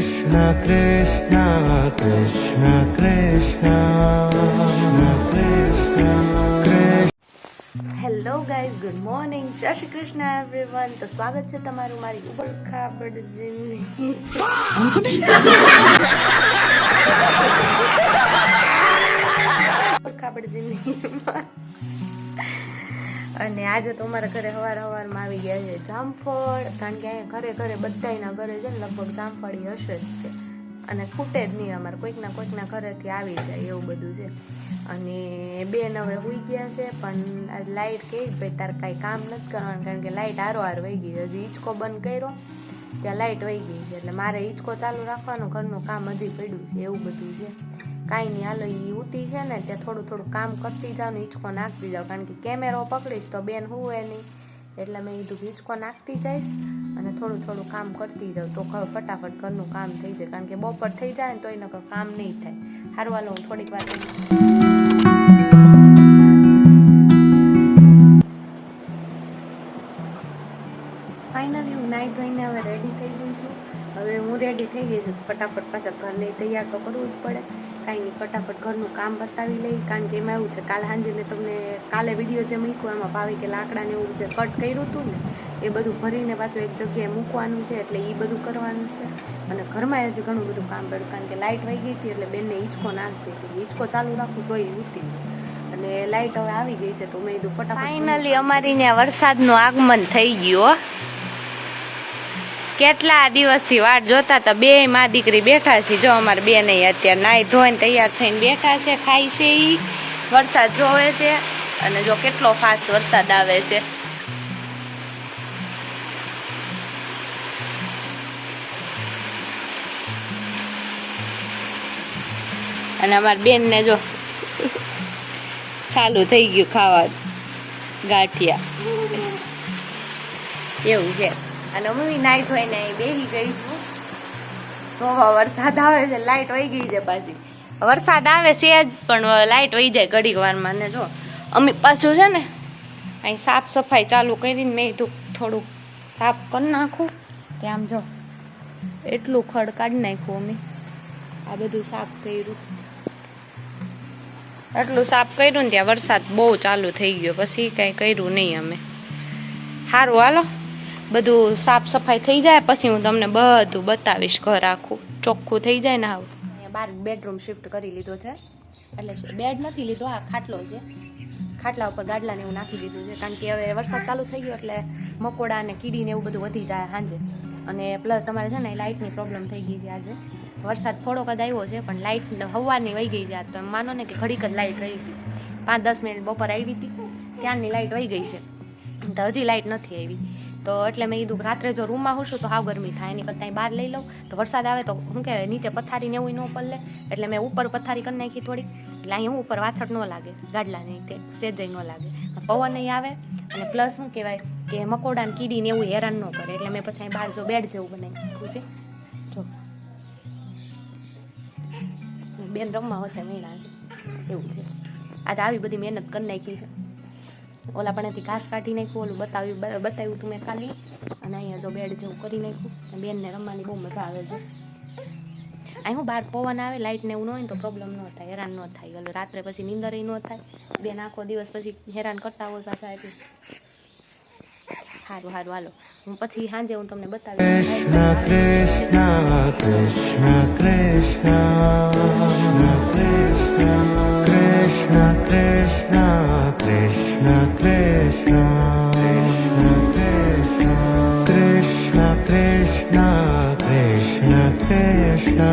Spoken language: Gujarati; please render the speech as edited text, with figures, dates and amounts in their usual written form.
Krishna Krishna Krishna Krishna Krishna Krishna. Hello guys, good morning, જય શ્રી કૃષ્ણ એવરીવન. તો સ્વાગત છે તમારું મારી ઉબડખાબડ જિંદગી જિંદગીમાં. અને આજે તો અમારા ઘરે સવારમાં આવી ગયા છે જામફળ, કારણ કે અહીંયા ઘરે ઘરે બધાના ઘરે છે ને લગભગ જામફળી હશે જ તે, અને ખૂટે જ નહીં. અમારે કોઈકના ઘરેથી આવી જાય એવું બધું છે. અને બેન હવે સુઈ ગયા છે, પણ લાઇટ કહી ભાઈ તારે કાંઈ કામ નથી કરવાનું, કારણ કે લાઇટ હારોહાર વહી ગઈ. હજી હિંચકો બંધ કર્યો ત્યાં લાઇટ વહી ગઈ છે, એટલે મારે હિંચકો ચાલુ રાખવાનું, ઘરનું કામ હજી પડ્યું છે એવું બધું છે. કાંઈ નહીં, હાલો એ ઉતી છે ને ત્યાં થોડું થોડું કામ કરતી જાઉં ને હિંચકો નાખતી જાઉં, કારણ કે કેમેરો પકડીશ તો બેન હુવે નહીં, એટલે મેં કીધું હિંચકો નાખતી જઈશ અને થોડું થોડું કામ કરતી જાઉં તો ફટાફટ ઘરનું કામ થઈ જાય, કારણ કે બપોર થઈ જાય ને તો એને કામ નહીં થાય. સારું હાલો હું થોડીક વાર ફાઇનલી હું નાહી ધોઈને હવે રેડી થઈ ગઈ છું. હવે હું રેડી થઈ ગઈ છું, ફટાફટ પાછા ઘરને તૈયાર તો કરવું જ પડે. કાંઈ નહીં, ફટાફટ ઘરનું કામ બતાવી લઈ, કારણ કે એમાં એવું છે કાલે સાંજે મેં તમને કાલે વિડીયો જે મૂક્યો એમાં ભાવી કે લાકડાને એવું જે કટ કર્યું હતું ને એ બધું ભરીને પાછું એક જગ્યાએ મૂકવાનું છે, એટલે એ બધું કરવાનું છે. અને ઘરમાં હજી ઘણું બધું કામ કર્યું, કારણ કે લાઇટ વહી ગઈ હતી એટલે બેનને હિંચકો નાખતી હતી, હિંચકો ચાલુ રાખવું તોય ઉઠી. અને લાઇટ હવે આવી ગઈ છે તો મેં કીધું ફટાફટ. ફાઇનલી અમારી ત્યાં વરસાદનું આગમન થઈ ગયું. કેટલા દિવસથી વાટ જોતા હતા, બે માં દીકરી બેઠા છે. જો અમારે બેન અત્યારે નાઈ ધોઈને તૈયાર થઈને બેઠા છે, ખાઈ છે, ઈ વરસાદ જોવે છે. અને જો કેટલો ફાસ્ટ વરસાદ આવે છે. અને અમારી બેન ને જો ચાલુ થઈ ગયું ખાવા ગાંઠિયા એવું છે. અને હું નાઈ ધોઈને બેસી ગઈ છું. તો વરસાદ આવે છે, લાઇટ વહી ગઈ છે પાછી. વરસાદ આવે છે જ પણ લાઇટ વહી જાય ઘડીક વારમાં. ને જો અમે પાછું છે ને અહીં સાફ સફાઈ ચાલુ કરીને મેં કીધું થોડુંક સાફ કરી નાખું. ત્યાં આમ જો એટલું ખડ કાઢી નાખ્યું અમે, આ બધું સાફ કર્યું. એટલું સાફ કર્યું ને ત્યાં વરસાદ બહુ ચાલુ થઈ ગયો, પછી કાંઈ કર્યું નહીં અમે. સારું હાલો, બધું સાફ સફાઈ થઈ જાય પછી હું તમને બધું બતાવીશ. ઘર આખું ચોખ્ખું થઈ જાય ને. આવું અહીંયા બાર બેડરૂમ શિફ્ટ કરી લીધો છે, એટલે બેડ નથી લીધો, આ ખાટલો છે. ખાટલા ઉપર ગાડલાને એવું નાખી દીધું છે, કારણ કે હવે વરસાદ ચાલુ થઈ ગયો એટલે મકોડા અને કીડીને એવું બધું વધી જાય સાંજે. અને પ્લસ અમારે છે ને લાઇટની પ્રોબ્લેમ થઈ ગઈ છે આજે. વરસાદ થોડોક જ આવ્યો છે પણ લાઇટ સવારની વહી ગઈ છે. તો માનો ને કે ઘડીક જ લાઇટ રહી હતી, 5-10 મિનિટ બપોર આવી હતી ત્યાંની લાઇટ વહી ગઈ છે, તો હજી લાઇટ નથી આવી. તો એટલે મેં કીધું રાત્રે જો રૂમમાં હોશું તો હાવ ગરમી થાય, એની કરતાં બહાર લઈ લઉં. તો વરસાદ આવે તો શું કહેવાય નીચે પથારીને એવું ન પલ્લે, એટલે મેં ઉપર પથારી કરી નાખી થોડીક, એટલે અહીંયા ઉપર વાછળ ન લાગે ગાડલાને, તે સેજાઈ ન લાગે, પવન નહીં આવે. અને પ્લસ શું કહેવાય કે મકોડા ને કીડીને એવું હેરાન ન કરે, એટલે મેં પછી બહાર જો બેડ જેવું બનાવી નાખ્યું છે. જો બેન રમવા હશે મેળા એવું છે. આજે આવી બધી મહેનત કરી નાખી છે. ઓલા પણેથી ઘાસ કાઢી નાખ્યું, ઓલું બતાવ્યું તું મેં ખાલી. અને અહીંયા જો બેડ જેવું કરી નાખ્યું. બેનને રમવાની બહુ મજા આવે છે. અહીં હું બહાર પવન આવે, લાઇટ ને એવું ન હોય ને તો પ્રોબ્લેમ ન થાય, હેરાન ન થાય. એટલે રાત્રે પછી નીંદર ન થાય. બેન આખો દિવસ પછી હેરાન કરતા હોય પાછા એટલે સારું સારું હાલો હું પછી સાંજે હું તમને બતાવીશ. Krishna Krishna Krishna Krishna Krishna Krishna Krishna Krishna Krishna Krishna Krishna Krishna Krishna